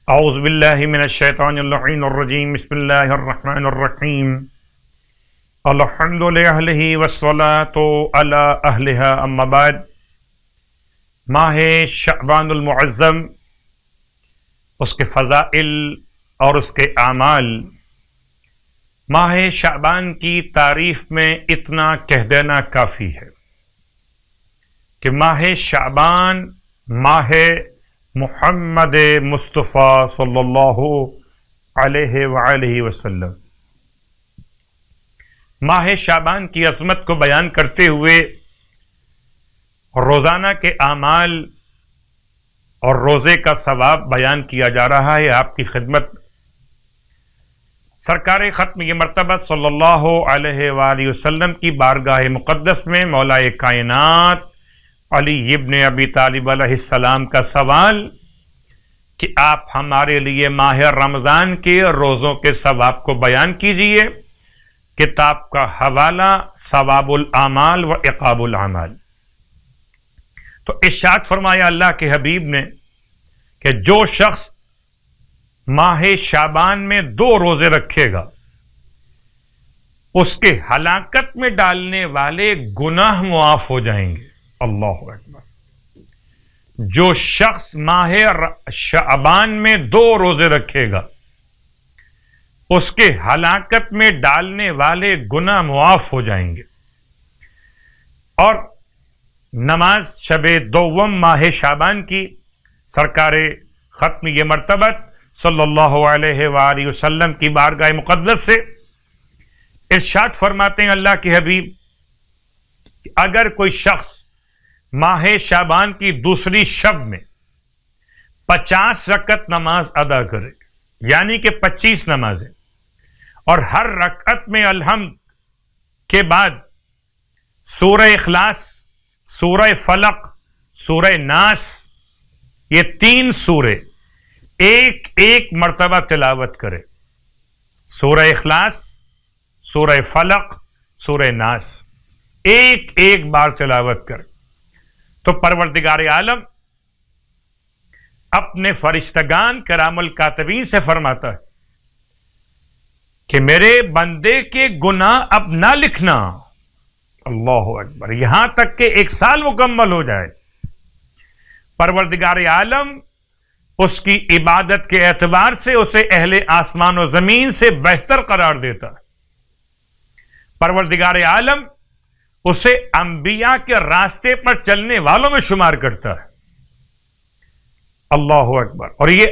اعوذ باللہ من الشیطان اللعین الرجیم بسم اللہ الرحمن الرحیم الحمد للہ والصلاة علی اہلہا اما بعد۔ ماہ شعبان المعظم، اس کے فضائل اور اس کے اعمال۔ ماہ شعبان کی تعریف میں اتنا کہہ دینا کافی ہے کہ ماہ شعبان ماہ محمد مصطفیٰ صلی اللہ علیہ وآلہ وسلم، ماہ شعبان کی عظمت کو بیان کرتے ہوئے روزانہ کے اعمال اور روزے کا ثواب بیان کیا جا رہا ہے آپ کی خدمت۔ سرکار ختم یہ مرتبہ صلی اللہ علیہ وآلہ وسلم کی بارگاہ مقدس میں مولا کائنات علی ابن ابی طالب علیہ السلام کا سوال کہ آپ ہمارے لیے ماہ رمضان کے روزوں کے ثواب کو بیان کیجئے۔ کتاب کا حوالہ ثواب الاعمال و عقاب الاعمال۔ تو ارشاد فرمایا اللہ کے حبیب نے کہ جو شخص ماہ شعبان میں 2 روزے رکھے گا، اس کے ہلاکت میں ڈالنے والے گناہ معاف ہو جائیں گے۔ اللہ اکبر۔ جو شخص ماہ شعبان میں 2 روزے رکھے گا، اس کے ہلاکت میں ڈالنے والے گناہ معاف ہو جائیں گے۔ اور نماز شب دوم ماہ شعبان کی سرکار ختم یہ مرتبہ صلی اللہ علیہ وآلہ وسلم کی بارگاہ مقدس سے ارشاد فرماتے ہیں اللہ کے حبیب کہ اگر کوئی شخص ماہ شعبان کی دوسری شب میں 50 رکعت نماز ادا کرے، یعنی کہ 25 نمازیں، اور ہر رکعت میں الحمد کے بعد سورہ اخلاص، سورہ فلق، سورہ ناس، یہ 3 سورے ایک مرتبہ تلاوت کرے، سورہ اخلاص، سورہ فلق، سورہ ناس، ایک بار تلاوت کرے، تو پروردگار عالم اپنے فرشتگان کرام الکاتبین سے فرماتا ہے کہ میرے بندے کے گناہ اب نہ لکھنا۔ اللہ اکبر۔ یہاں تک کہ 1 سال مکمل ہو جائے، پروردگار عالم اس کی عبادت کے اعتبار سے اسے اہل آسمان و زمین سے بہتر قرار دیتا ہے۔ پروردگار عالم اسے انبیاء کے راستے پر چلنے والوں میں شمار کرتا ہے۔ اللہ اکبر۔ اور یہ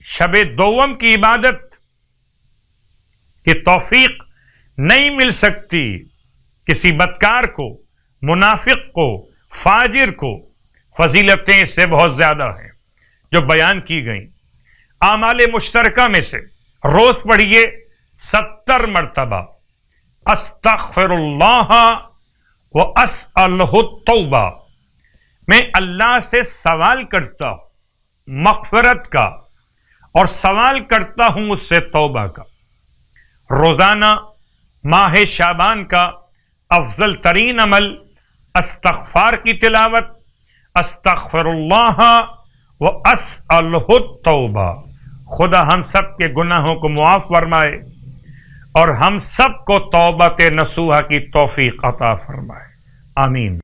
شب دوم کی عبادت کی توفیق نہیں مل سکتی کسی بدکار کو، منافق کو، فاجر کو۔ فضیلتیں اس سے بہت زیادہ ہیں جو بیان کی گئیں۔ اعمال مشترکہ میں سے روز پڑھیے 70 مرتبہ استغفر اللہ وَأَسْأَلُهُ التَّوْبَةَ، میں اللہ سے سوال کرتا ہوں مغفرت کا اور سوال کرتا ہوں اس سے توبہ کا۔ روزانہ ماہ شعبان کا افضل ترین عمل استغفار کی تلاوت، استغفر اللہ وَأَسْأَلُهُ التَّوْبَةَ۔ خدا ہم سب کے گناہوں کو معاف فرمائے اور ہم سب کو توبہ نصوحہ کی توفیق عطا فرمائے۔ آمین۔